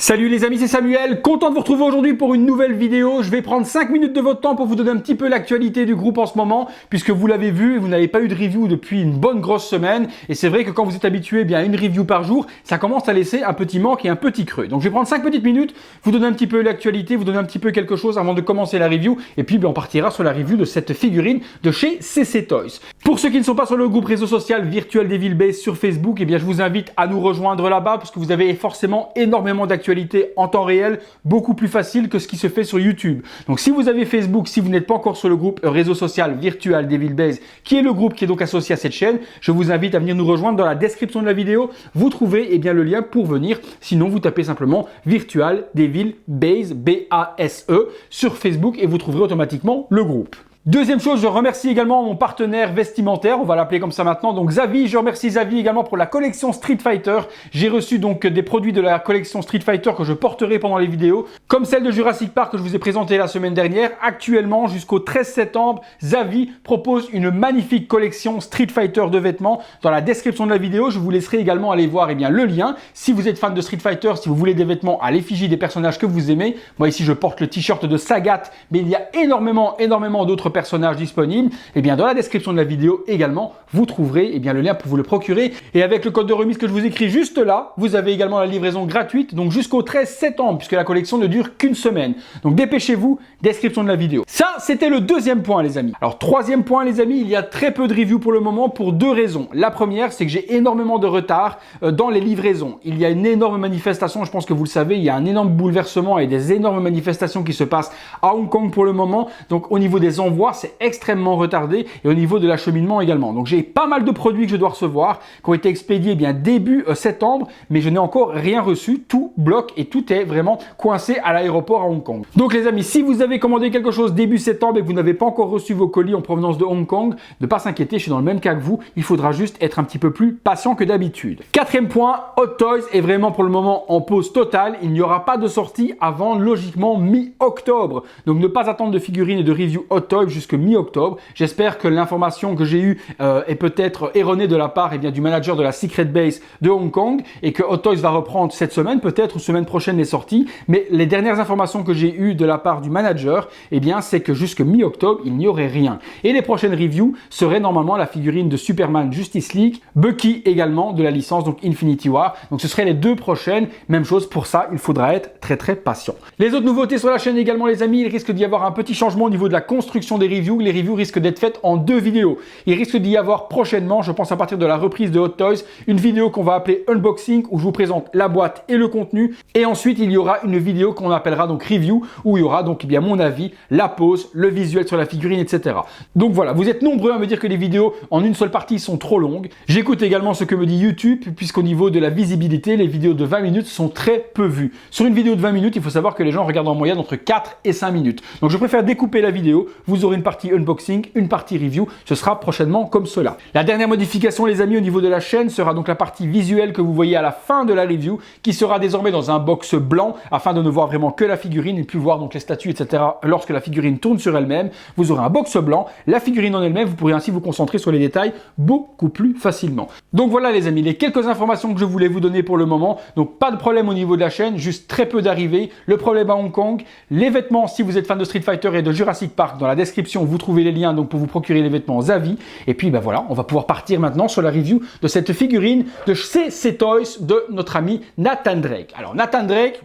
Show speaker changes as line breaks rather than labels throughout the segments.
Salut les amis, c'est Samuel, content de vous retrouver aujourd'hui pour une nouvelle vidéo. Je vais prendre 5 minutes de votre temps pour vous donner un petit peu l'actualité du groupe en ce moment, puisque vous l'avez vu, vous n'avez pas eu de review depuis une bonne grosse semaine. Et c'est vrai que quand vous êtes habitué à une review par jour, ça commence à laisser un petit manque et un petit creux. Donc je vais prendre 5 petites minutes, vous donner un petit peu l'actualité, vous donner un petit peu quelque chose avant de commencer la review. Et puis on partira sur la review de cette figurine de chez CC Toys. Pour ceux qui ne sont pas sur le groupe réseau social Virtual Devil Base sur Facebook, je vous invite à nous rejoindre là-bas, parce que vous avez forcément énormément d'actualité en temps réel, beaucoup plus facile que ce qui se fait sur YouTube. Donc si vous avez Facebook, si vous n'êtes pas encore sur le groupe réseau social Virtual Devil Base, qui est le groupe qui est donc associé à cette chaîne, je vous invite à venir nous rejoindre. Dans la description de la vidéo, vous trouverez le lien pour venir. Sinon, vous tapez simplement Virtual Devil Base, B-A-S-E, sur Facebook et vous trouverez automatiquement le groupe. Deuxième chose, je remercie également mon partenaire vestimentaire, on va l'appeler comme ça maintenant, donc Xavi. Je remercie Xavi également pour la collection Street Fighter. J'ai reçu donc des produits de la collection Street Fighter que je porterai pendant les vidéos, comme celle de Jurassic Park que je vous ai présentée la semaine dernière. Actuellement, jusqu'au 13 septembre, Xavi propose une magnifique collection Street Fighter de vêtements. Dans la description de la vidéo, je vous laisserai également aller voir le lien. Si vous êtes fan de Street Fighter, si vous voulez des vêtements à l'effigie des personnages que vous aimez, moi ici je porte le t-shirt de Sagat, mais il y a énormément d'autres personnages disponibles. Dans la description de la vidéo également, vous trouverez le lien pour vous le procurer. Et avec le code de remise que je vous écris juste là, vous avez également la livraison gratuite, donc jusqu'au 13 septembre, puisque la collection ne dure qu'une semaine. Donc dépêchez-vous, description de la vidéo. Ça, c'était le deuxième point, les amis. Alors, troisième point, les amis, il y a très peu de reviews pour le moment pour deux raisons. La première, c'est que j'ai énormément de retard dans les livraisons. Il y a une énorme manifestation, je pense que vous le savez, il y a un énorme bouleversement et des énormes manifestations qui se passent à Hong Kong pour le moment. Donc, au niveau des envois, c'est extrêmement retardé, et au niveau de l'acheminement également. Donc j'ai pas mal de produits que je dois recevoir qui ont été expédiés début septembre, mais je n'ai encore rien reçu. Tout bloque et tout est vraiment coincé à l'aéroport à Hong Kong. Donc les amis, si vous avez commandé quelque chose début septembre et que vous n'avez pas encore reçu vos colis en provenance de Hong Kong, ne pas s'inquiéter, je suis dans le même cas que vous. Il faudra juste être un petit peu plus patient que d'habitude. Quatrième point, Hot Toys est vraiment pour le moment en pause totale. Il n'y aura pas de sortie avant logiquement mi-octobre. Donc ne pas attendre de figurines et de review Hot Toys jusque mi-octobre. J'espère que l'information que j'ai eue est peut-être erronée de la part du manager de la Secret Base de Hong Kong, et que Hot Toys va reprendre cette semaine, peut-être ou semaine prochaine les sorties. Mais les dernières informations que j'ai eues de la part du manager, c'est que jusque mi-octobre, il n'y aurait rien. Et les prochaines reviews seraient normalement la figurine de Superman Justice League, Bucky également de la licence donc Infinity War. Donc ce seraient les deux prochaines. Même chose pour ça, il faudra être très patient. Les autres nouveautés sur la chaîne également, les amis, il risque d'y avoir un petit changement au niveau de la construction des reviews. Les reviews risquent d'être faites en deux vidéos. Il risque d'y avoir prochainement, je pense à partir de la reprise de Hot Toys, une vidéo qu'on va appeler Unboxing, où je vous présente la boîte et le contenu. Et ensuite, il y aura une vidéo qu'on appellera donc Review, où il y aura donc mon avis, la pose, le visuel sur la figurine, etc. Donc voilà, vous êtes nombreux à me dire que les vidéos en une seule partie sont trop longues. J'écoute également ce que me dit YouTube, puisqu'au niveau de la visibilité, les vidéos de 20 minutes sont très peu vues. Sur une vidéo de 20 minutes, il faut savoir que les gens regardent en moyenne entre 4 et 5 minutes. Donc je préfère découper la vidéo. Vous aurez une partie unboxing, une partie review, ce sera prochainement comme cela. La dernière modification, les amis, au niveau de la chaîne sera donc la partie visuelle que vous voyez à la fin de la review, qui sera désormais dans un box blanc, afin de ne voir vraiment que la figurine et plus voir donc les statues, etc. Lorsque la figurine tourne sur elle-même, vous aurez un box blanc, la figurine en elle-même, vous pourrez ainsi vous concentrer sur les détails beaucoup plus facilement. Donc voilà les amis, les quelques informations que je voulais vous donner pour le moment. Donc pas de problème au niveau de la chaîne, juste très peu d'arrivées. Le problème à Hong Kong, les vêtements, si vous êtes fan de Street Fighter et de Jurassic Park, dans la description vous trouvez les liens donc pour vous procurer les vêtements Xavi. Et puis voilà, on va pouvoir partir maintenant sur la review de cette figurine de CC Toys de notre ami Nathan Drake. Alors Nathan Drake,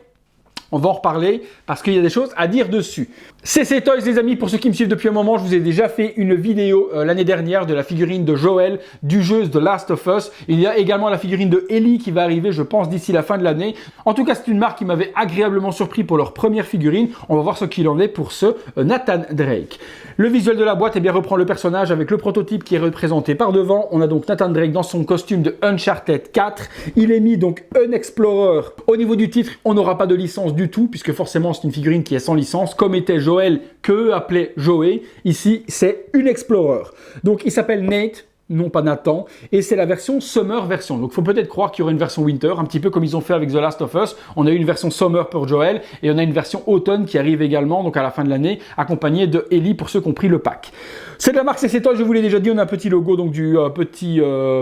on va en reparler parce qu'il y a des choses à dire dessus. CC Toys, les amis, pour ceux qui me suivent depuis un moment, je vous ai déjà fait une vidéo l'année dernière de la figurine de Joel du jeu The Last of Us. Il y a également la figurine de Ellie qui va arriver, je pense, d'ici la fin de l'année. En tout cas, c'est une marque qui m'avait agréablement surpris pour leur première figurine. On va voir ce qu'il en est pour ce Nathan Drake. Le visuel de la boîte reprend le personnage avec le prototype qui est représenté par devant. On a donc Nathan Drake dans son costume de Uncharted 4. Il est mis donc un Explorer. Au niveau du titre, on n'aura pas de licence du tout, puisque forcément c'est une figurine qui est sans licence, comme était Joel, qu'eux appelaient Joey. Ici, c'est une Explorer. Donc il s'appelle Nate. non pas Nathan, et c'est la version Summer version. Donc il faut peut-être croire qu'il y aura une version Winter, un petit peu comme ils ont fait avec The Last of Us. On a eu une version Summer pour Joel, et on a une version Automne qui arrive également, donc à la fin de l'année, accompagnée de Ellie pour ceux qui ont pris le pack. C'est de la marque CC Toys, je vous l'ai déjà dit, on a un petit logo, donc du petit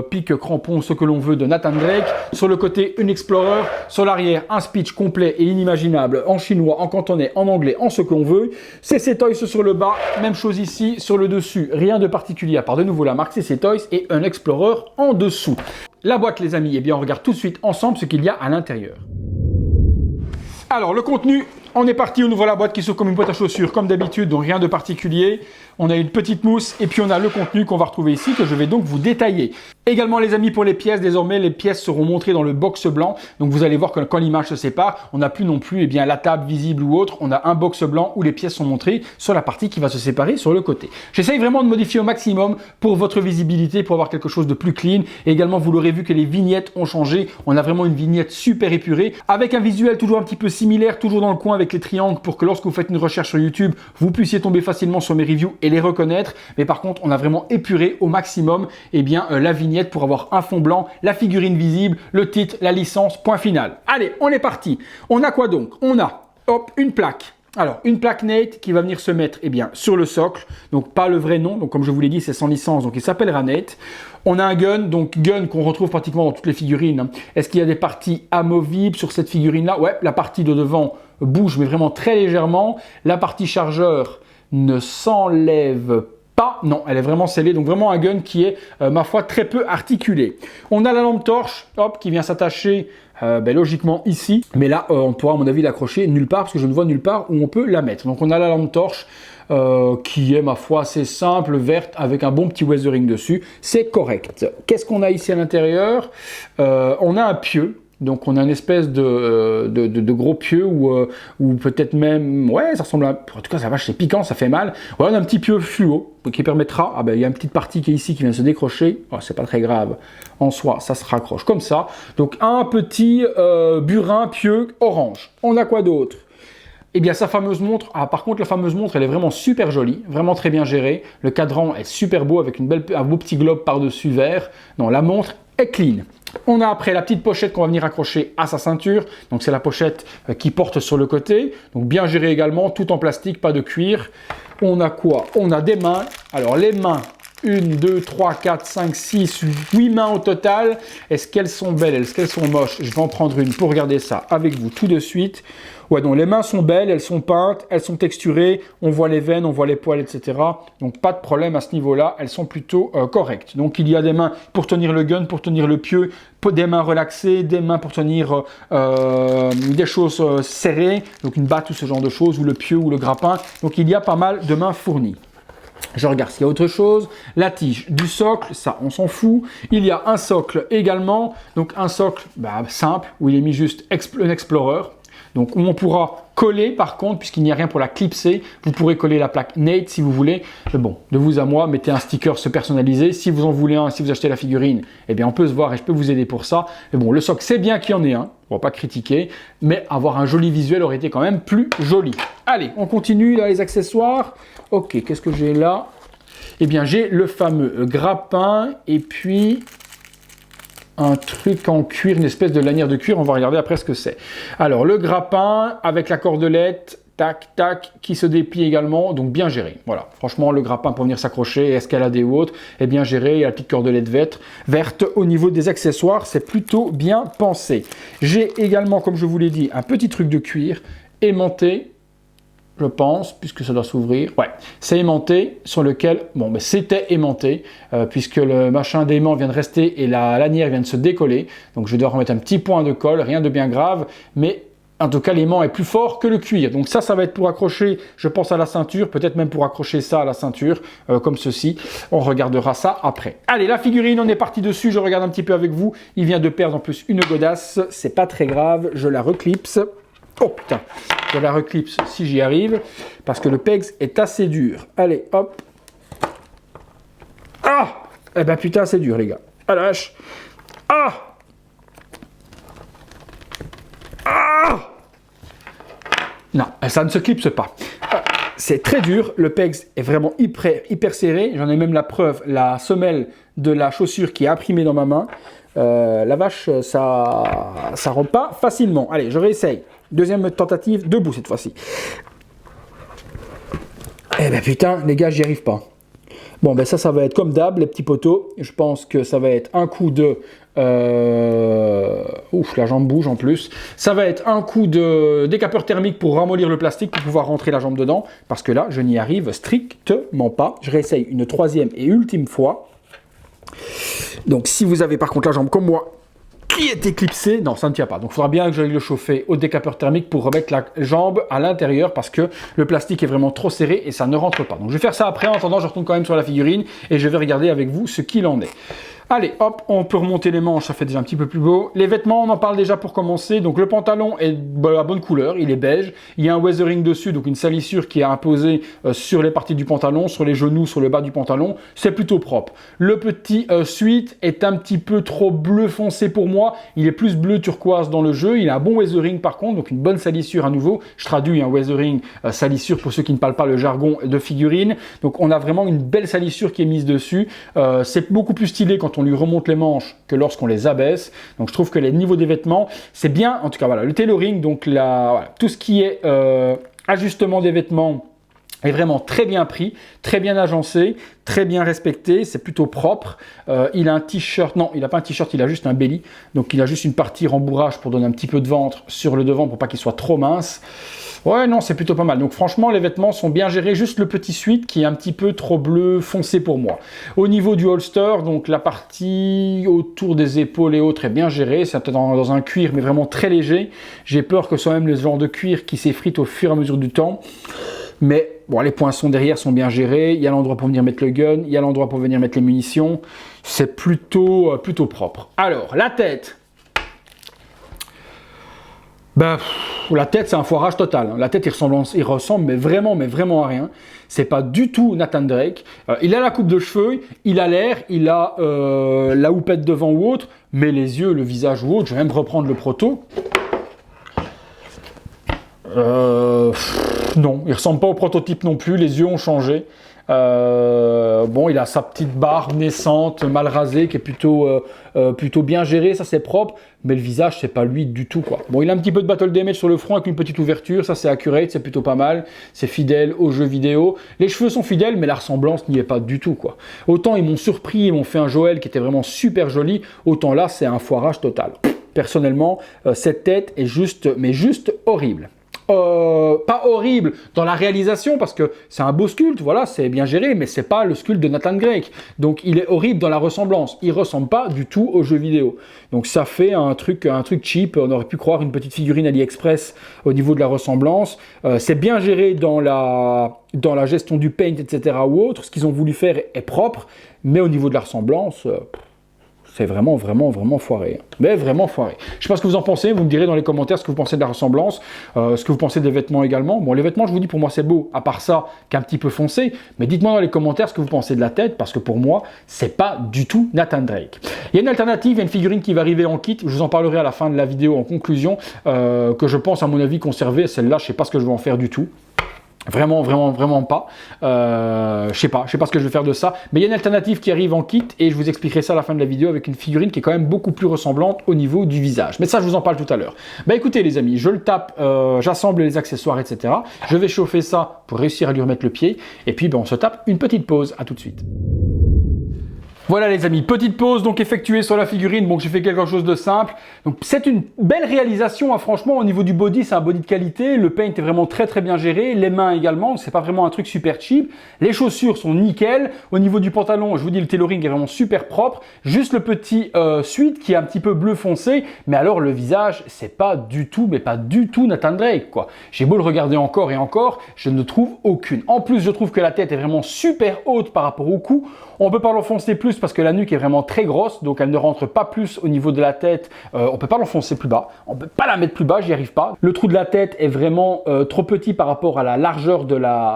pic crampon, ce que l'on veut, de Nathan Drake. Sur le côté, une Explorer, sur l'arrière, un speech complet et inimaginable en chinois, en cantonais, en anglais, en ce que l'on veut. CC Toys sur le bas, même chose ici, sur le dessus, rien de particulier à part de nouveau la marque CC Toys et un Explorer en dessous. La boîte les amis, eh bien on regarde tout de suite ensemble ce qu'il y a à l'intérieur. Alors le contenu, on est parti, on ouvre la boîte qui s'ouvre comme une boîte à chaussures comme d'habitude, donc rien de particulier. On a une petite mousse et puis on a le contenu qu'on va retrouver ici que je vais donc vous détailler. Également les amis pour les pièces, désormais les pièces seront montrées dans le box blanc. Donc vous allez voir que quand l'image se sépare, on n'a plus non plus la table visible ou autre. On a un box blanc où les pièces sont montrées sur la partie qui va se séparer sur le côté. J'essaye vraiment de modifier au maximum pour votre visibilité, pour avoir quelque chose de plus clean. Et également vous l'aurez vu que les vignettes ont changé. On a vraiment une vignette super épurée avec un visuel toujours un petit peu similaire, toujours dans le coin avec les triangles pour que lorsque vous faites une recherche sur YouTube, vous puissiez tomber facilement sur mes reviews et les reconnaître. Mais par contre, on a vraiment épuré au maximum la vignette pour avoir un fond blanc, la figurine visible, le titre, la licence, point final. Allez, on est parti. On a quoi donc? On a une plaque. Alors, une plaque Nate qui va venir se mettre sur le socle, donc pas le vrai nom, donc comme je vous l'ai dit, c'est sans licence, donc il s'appellera Nate. On a un gun, donc gun qu'on retrouve pratiquement dans toutes les figurines. Est-ce qu'il y a des parties amovibles sur cette figurine-là? Ouais, la partie de devant bouge, mais vraiment très légèrement. La partie chargeur ne s'enlève pas, non, elle est vraiment scellée, donc vraiment un gun qui est, ma foi, très peu articulé. On a la lampe torche, qui vient s'attacher logiquement ici, mais là, on pourra à mon avis l'accrocher nulle part, parce que je ne vois nulle part où on peut la mettre. Donc on a la lampe torche, qui est, ma foi, assez simple, verte, avec un bon petit weathering dessus, c'est correct. Qu'est-ce qu'on a ici à l'intérieur? On a un pieu. Donc on a une espèce de gros pieu ou peut-être même, ouais, ça ressemble à, en tout cas ça vache, c'est piquant, ça fait mal. Ouais, on a un petit pieu fluo qui permettra, il y a une petite partie qui est ici qui vient se décrocher, c'est pas très grave en soi, ça se raccroche comme ça. Donc un petit burin pieu orange. On a quoi d'autre? Eh bien, sa fameuse montre, par contre, la fameuse montre, elle est vraiment super jolie, vraiment très bien gérée. Le cadran est super beau avec un beau petit globe par-dessus vert. Non, la montre est clean. On a après la petite pochette qu'on va venir accrocher à sa ceinture. Donc, c'est la pochette qui porte sur le côté. Donc, bien gérée également, tout en plastique, pas de cuir. On a quoi? On a des mains. Alors, les mains, 1, 2, 3, 4, 5, 6, 8 mains au total. Est-ce qu'elles sont belles? Est-ce qu'elles sont moches? Je vais en prendre une pour regarder ça avec vous tout de suite. Ouais, donc les mains sont belles, elles sont peintes, elles sont texturées, on voit les veines, on voit les poils, etc. Donc pas de problème à ce niveau-là, elles sont plutôt correctes. Donc il y a des mains pour tenir le gun, pour tenir le pieu, des mains relaxées, des mains pour tenir des choses serrées, donc une batte ou ce genre de choses, ou le pieu ou le grappin. Donc il y a pas mal de mains fournies. Je regarde s'il y a autre chose. La tige du socle, ça on s'en fout. Il y a un socle également, donc un socle simple où il est mis juste un Explorer. Donc on pourra coller par contre, puisqu'il n'y a rien pour la clipser, vous pourrez coller la plaque Nate si vous voulez. Mais bon, de vous à moi, mettez un sticker se personnaliser. Si vous en voulez un, si vous achetez la figurine, eh bien on peut se voir et je peux vous aider pour ça. Mais bon, le socle c'est bien qu'il y en ait un, on va pas critiquer, mais avoir un joli visuel aurait été quand même plus joli. Allez, on continue là les accessoires. Ok, qu'est-ce que j'ai là? Eh bien j'ai le fameux grappin et puis un truc en cuir, une espèce de lanière de cuir, on va regarder après ce que c'est. Alors le grappin avec la cordelette, tac, tac, qui se déplie également, donc bien géré. Voilà, franchement le grappin pour venir s'accrocher, escalader ou autre, est bien géré, il y a la petite cordelette verte. Au niveau des accessoires, c'est plutôt bien pensé. J'ai également, comme je vous l'ai dit, un petit truc de cuir aimanté, je pense, puisque ça doit s'ouvrir. Ouais, c'est aimanté, sur lequel, c'était aimanté, puisque le machin d'aimant vient de rester et la lanière vient de se décoller. Donc je vais devoir remettre un petit point de colle, rien de bien grave, mais en tout cas l'aimant est plus fort que le cuir. Donc ça va être pour accrocher, je pense, à la ceinture, peut-être même pour accrocher ça à la ceinture, comme ceci. On regardera ça après. Allez, la figurine, on est parti dessus, je regarde un petit peu avec vous. Il vient de perdre en plus une godasse, c'est pas très grave, je la reclipse. Oh putain, je la reclipse si j'y arrive, parce que le pegs est assez dur. Allez, hop. Ah! Eh ben putain, c'est dur les gars. Ah la vache. Ah! Ah! Non, ça ne se clipse pas. c'est très dur, le pegs est vraiment hyper serré, j'en ai même la preuve, la semelle de la chaussure qui est imprimée dans ma main. La vache, ça rentre pas facilement. Allez, je réessaye. Deuxième tentative, debout cette fois-ci. Eh ben putain, les gars, j'y arrive pas. Bon, ben ça va être comme d'hab, les petits poteaux. Je pense que ça va être un coup de... Ouf, la jambe bouge en plus. Ça va être un coup de décapeur thermique pour ramollir le plastique pour pouvoir rentrer la jambe dedans. Parce que là, je n'y arrive strictement pas. Je réessaye une troisième et ultime fois. Donc, si vous avez par contre la jambe comme moi, qui est éclipsée, non, ça ne tient pas. Donc, il faudra bien que j'aille le chauffer au décapeur thermique pour remettre la jambe à l'intérieur parce que le plastique est vraiment trop serré et ça ne rentre pas. Donc, je vais faire ça après. En attendant, je retourne quand même sur la figurine et je vais regarder avec vous ce qu'il en est. Allez, hop, on peut remonter les manches, ça fait déjà un petit peu plus beau. Les vêtements, on en parle déjà pour commencer. Donc le pantalon est de la bonne couleur, il est beige. Il y a un weathering dessus, donc une salissure qui est imposée sur les parties du pantalon, sur les genoux, sur le bas du pantalon. C'est plutôt propre. Le petit sweat est un petit peu trop bleu foncé pour moi. Il est plus bleu turquoise dans le jeu. Il a un bon weathering par contre, donc une bonne salissure à nouveau. Je traduis un weathering, salissure pour ceux qui ne parlent pas le jargon de figurine. Donc on a vraiment une belle salissure qui est mise dessus. C'est beaucoup plus stylé quand on lui remonte les manches que lorsqu'on les abaisse. Donc je trouve que les niveaux des vêtements, c'est bien. En tout cas, voilà, le tailoring, donc voilà, tout ce qui est ajustement des vêtements est vraiment très bien pris, très bien agencé, très bien respecté, c'est plutôt propre. Il a un t-shirt, non, il n'a pas un t-shirt, il a juste un belly. Donc il a juste une partie rembourrage pour donner un petit peu de ventre sur le devant pour pas qu'il soit trop mince. Ouais, non, c'est plutôt pas mal. Donc franchement, les vêtements sont bien gérés. Juste le petit sweat qui est un petit peu trop bleu foncé pour moi. Au niveau du holster, donc la partie autour des épaules et autres est bien gérée. C'est peut-être dans un cuir, mais vraiment très léger. J'ai peur que ce soit même le genre de cuir qui s'effrite au fur et à mesure du temps. Mais bon, les poinçons derrière sont bien gérés. Il y a l'endroit pour venir mettre le gun. Il y a l'endroit pour venir mettre les munitions. C'est plutôt propre. Alors, la tête. Ben, la tête, c'est un foirage total. La tête, il ressemble mais vraiment à rien. C'est pas du tout Nathan Drake. Il a la coupe de cheveux, il a l'air, il a la houppette devant ou autre, mais les yeux, le visage ou autre, je vais même reprendre le proto. Non, il ressemble pas au prototype non plus, les yeux ont changé. Bon, il a sa petite barbe naissante, mal rasée, qui est plutôt bien gérée, ça c'est propre, mais le visage c'est pas lui du tout quoi. Bon, il a un petit peu de battle damage sur le front avec une petite ouverture, ça c'est accurate, c'est plutôt pas mal, c'est fidèle au jeu vidéo. Les cheveux sont fidèles, mais la ressemblance n'y est pas du tout quoi. Autant ils m'ont surpris, ils m'ont fait un Joël qui était vraiment super joli, autant là c'est un foirage total. Personnellement, cette tête est juste horrible. Pas horrible dans la réalisation parce que c'est un beau sculpte, voilà, c'est bien géré, mais c'est pas le sculpte de Nathan Drake. Donc il est horrible dans la ressemblance. Il ressemble pas du tout au jeu vidéo. Donc ça fait un truc cheap. On aurait pu croire une petite figurine AliExpress au niveau de la ressemblance. C'est bien géré dans la gestion du paint, etc. ou autre. Ce qu'ils ont voulu faire est propre, mais au niveau de la ressemblance. C'est vraiment foiré. Mais vraiment foiré. Je ne sais pas ce que vous en pensez. Vous me direz dans les commentaires ce que vous pensez de la ressemblance. Ce que vous pensez des vêtements également. Bon, les vêtements, je vous dis, pour moi, c'est beau. À part ça, qu'un petit peu foncé. Mais dites-moi dans les commentaires ce que vous pensez de la tête. Parce que pour moi, c'est pas du tout Nathan Drake. Il y a une alternative. Il y a une figurine qui va arriver en kit. Je vous en parlerai à la fin de la vidéo en conclusion. Que je pense, à mon avis, conserver. Celle-là, je ne sais pas ce que je vais en faire du tout. Vraiment pas. Je sais pas ce que je vais faire de ça. Mais il y a une alternative qui arrive en kit et je vous expliquerai ça à la fin de la vidéo avec une figurine qui est quand même beaucoup plus ressemblante au niveau du visage. Mais ça, je vous en parle tout à l'heure. Bah écoutez les amis, je le tape, j'assemble les accessoires, etc. Je vais chauffer ça pour réussir à lui remettre le pied. Et puis on se tape une petite pause. À tout de suite. Voilà les amis, petite pause donc effectuée sur la figurine. Bon, j'ai fait quelque chose de simple. Donc c'est une belle réalisation, hein, franchement. Au niveau du body, c'est un body de qualité. Le paint est vraiment très bien géré. Les mains également, c'est pas vraiment un truc super cheap. Les chaussures sont nickel. Au niveau du pantalon, je vous dis, le tailoring est vraiment super propre. Juste le petit sweat qui est un petit peu bleu foncé. Mais alors le visage, c'est pas du tout, mais pas du tout Nathan Drake quoi. J'ai beau le regarder encore et encore, je ne trouve aucune. En plus, je trouve que la tête est vraiment super haute par rapport au cou. On peut pas l'enfoncer plus parce que la nuque est vraiment très grosse, donc elle ne rentre pas plus au niveau de la tête. On peut pas l'enfoncer plus bas, on peut pas la mettre plus bas, j'y arrive pas. Le trou de la tête est vraiment trop petit par rapport à la largeur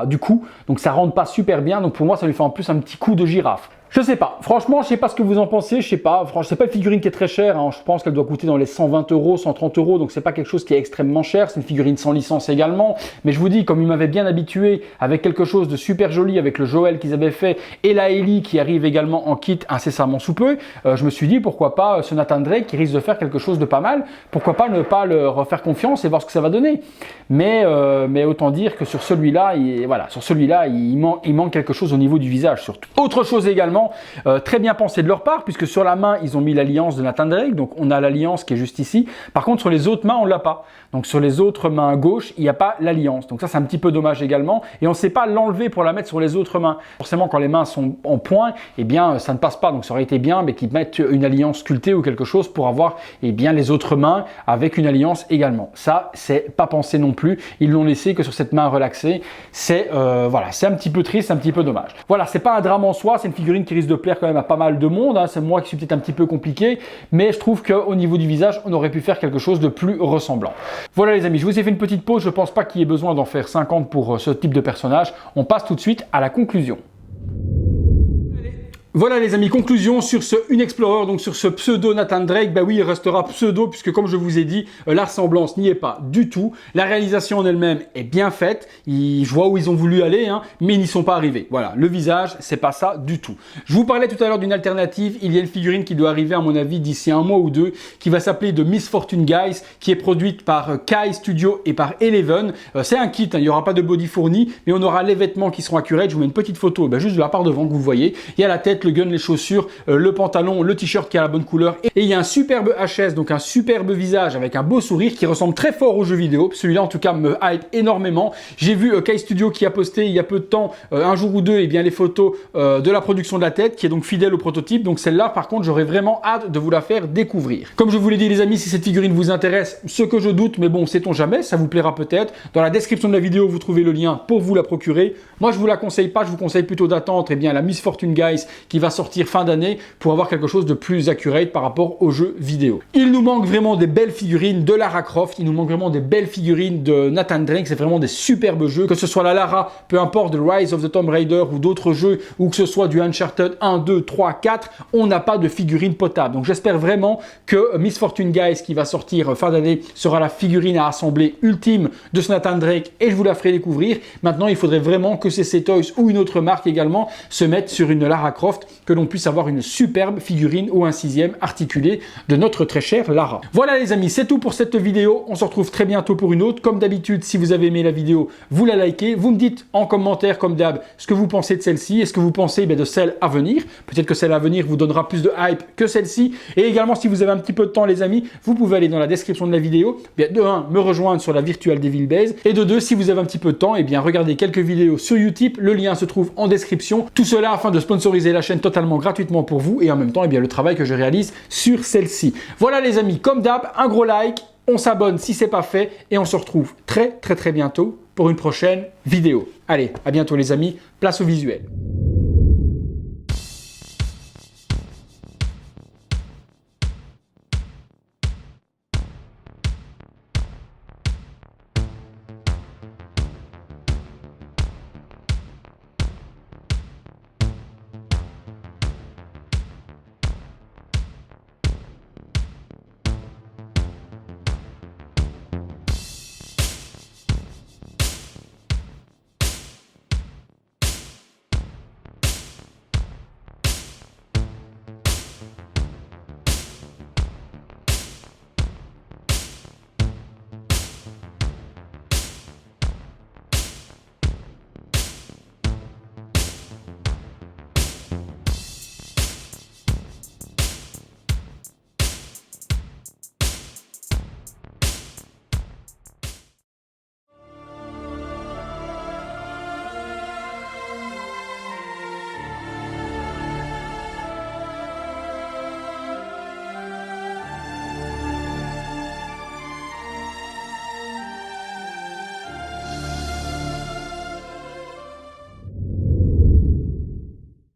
du cou, donc ça rentre pas super bien. Donc pour moi, ça lui fait en plus un petit coup de girafe. Je sais pas, franchement, je sais pas ce que vous en pensez, je sais pas, franchement, c'est pas une figurine qui est très chère, hein. Je pense qu'elle doit coûter dans les 120 euros, 130 euros, donc c'est pas quelque chose qui est extrêmement cher, c'est une figurine sans licence également, mais je vous dis, comme il m'avait bien habitué avec quelque chose de super joli, avec le Joël qu'ils avaient fait, et la Ellie qui arrive également en kit incessamment sous peu, je me suis dit, pourquoi pas ce Nathan Drake qui risque de faire quelque chose de pas mal, pourquoi pas ne pas le refaire confiance et voir ce que ça va donner. Mais autant dire que sur celui-là, il manque quelque chose au niveau du visage surtout. Autre chose également, très bien pensé de leur part, puisque sur la main, ils ont mis l'alliance de Nathan Drake, donc on a l'alliance qui est juste ici. Par contre, sur les autres mains, on l'a pas. Donc sur les autres mains gauche, il n'y a pas l'alliance. Donc ça, c'est un petit peu dommage également. Et on ne sait pas l'enlever pour la mettre sur les autres mains. Forcément, quand les mains sont en point, eh bien, ça ne passe pas. Donc ça aurait été bien qu'ils mettent une alliance sculptée ou quelque chose pour avoir les autres mains avec une alliance également. Ça, c'est pas pensé non plus. Ils l'ont laissé que sur cette main relaxée. C'est un petit peu triste, un petit peu dommage. Voilà, c'est pas un drame en soi. C'est une figurine qui risque de plaire quand même à pas mal de monde. C'est moi qui suis peut-être un petit peu compliqué, mais je trouve qu'au niveau du visage, on aurait pu faire quelque chose de plus ressemblant. Voilà les amis, je vous ai fait une petite pause. Je pense pas qu'il y ait besoin d'en faire 50 pour ce type de personnage. On passe tout de suite à la conclusion. Voilà les amis, conclusion sur ce Unexplorer, donc sur ce pseudo Nathan Drake. Bah oui, il restera pseudo puisque comme je vous ai dit, la ressemblance n'y est pas du tout. La réalisation en elle-même est bien faite. Je vois où ils ont voulu aller, mais ils n'y sont pas arrivés. Voilà, le visage, c'est pas ça du tout. Je vous parlais tout à l'heure d'une alternative. Il y a une figurine qui doit arriver à mon avis d'ici un mois ou deux, qui va s'appeler The Miss Fortune Guys, qui est produite par Kai Studio et par Eleven. C'est un kit, il n'y aura pas de body fourni, mais on aura les vêtements qui seront accurate. Je vous mets une petite photo juste de la part devant que vous voyez. Il y a la tête, le gun, les chaussures, le pantalon, le t-shirt qui a la bonne couleur et il y a un superbe HS, donc un superbe visage avec un beau sourire qui ressemble très fort aux jeux vidéo. Celui-là en tout cas me hype énormément. J'ai vu Kai Studio qui a posté il y a peu de temps, un jour ou deux, les photos de la production de la tête qui est donc fidèle au prototype. Donc celle-là par contre j'aurais vraiment hâte de vous la faire découvrir. Comme je vous l'ai dit les amis, si cette figurine vous intéresse, ce que je doute, mais bon, sait-on jamais, ça vous plaira peut-être. Dans la description de la vidéo vous trouvez le lien pour vous la procurer. Moi je vous la conseille pas, je vous conseille plutôt d'attendre la Miss Fortune Guys qui va sortir fin d'année pour avoir quelque chose de plus accurate par rapport aux jeux vidéo. Il nous manque vraiment des belles figurines de Lara Croft, il nous manque vraiment des belles figurines de Nathan Drake, c'est vraiment des superbes jeux, que ce soit la Lara, peu importe de Rise of the Tomb Raider ou d'autres jeux, ou que ce soit du Uncharted 1, 2, 3, 4, on n'a pas de figurines potables. Donc j'espère vraiment que Miss Fortune Guys qui va sortir fin d'année sera la figurine à assembler ultime de ce Nathan Drake et je vous la ferai découvrir. Maintenant il faudrait vraiment que CC Toys ou une autre marque également se mettent sur une Lara Croft, que l'on puisse avoir une superbe figurine ou un 6e articulé de notre très chère Lara. Voilà les amis, c'est tout pour cette vidéo. On se retrouve très bientôt pour une autre. Comme d'habitude, si vous avez aimé la vidéo, vous la likez. Vous me dites en commentaire, comme d'hab, ce que vous pensez de celle-ci. Est-ce que vous pensez de celle à venir? Peut-être que celle à venir vous donnera plus de hype que celle-ci. Et également, si vous avez un petit peu de temps les amis, vous pouvez aller dans la description de la vidéo. De 1, me rejoindre sur la Virtual Devil Base. Et de 2, si vous avez un petit peu de temps, regardez quelques vidéos sur Utip. Le lien se trouve en description. Tout cela afin de sponsoriser la chaîne totalement gratuitement pour vous et en même temps le travail que je réalise sur celle-ci. Voilà les amis, comme d'hab, un gros like, on s'abonne si c'est pas fait et on se retrouve très bientôt pour une prochaine vidéo. Allez, à bientôt les amis, place au visuel.